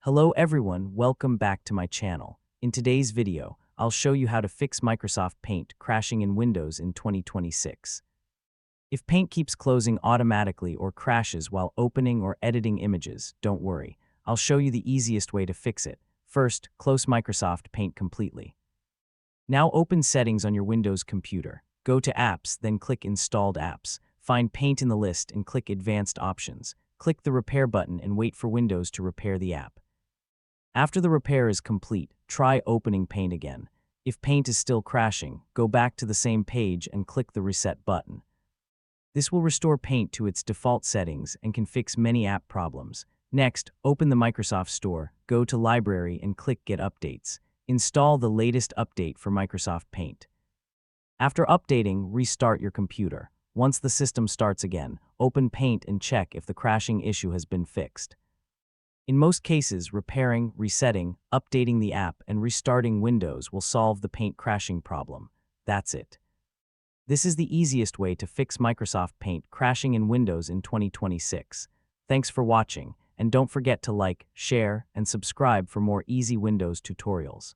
Hello everyone, welcome back to my channel. In today's video, I'll show you how to fix Microsoft Paint crashing in Windows in 2026. If Paint keeps closing automatically or crashes while opening or editing images, don't worry. I'll show you the easiest way to fix it. First, close Microsoft Paint completely. Now open Settings on your Windows computer. Go to Apps, then click Installed Apps. Find Paint in the list and click Advanced Options. Click the Repair button and wait for Windows to repair the app. After the repair is complete, try opening Paint again. If Paint is still crashing, go back to the same page and click the Reset button. This will restore Paint to its default settings and can fix many app problems. Next, open the Microsoft Store, go to Library and click Get Updates. Install the latest update for Microsoft Paint. After updating, restart your computer. Once the system starts again, open Paint and check if the crashing issue has been fixed. In most cases, repairing, resetting, updating the app, and restarting Windows will solve the Paint crashing problem. That's it. This is the easiest way to fix Microsoft Paint crashing in Windows in 2026. Thanks for watching, and don't forget to like, share, and subscribe for more easy Windows tutorials.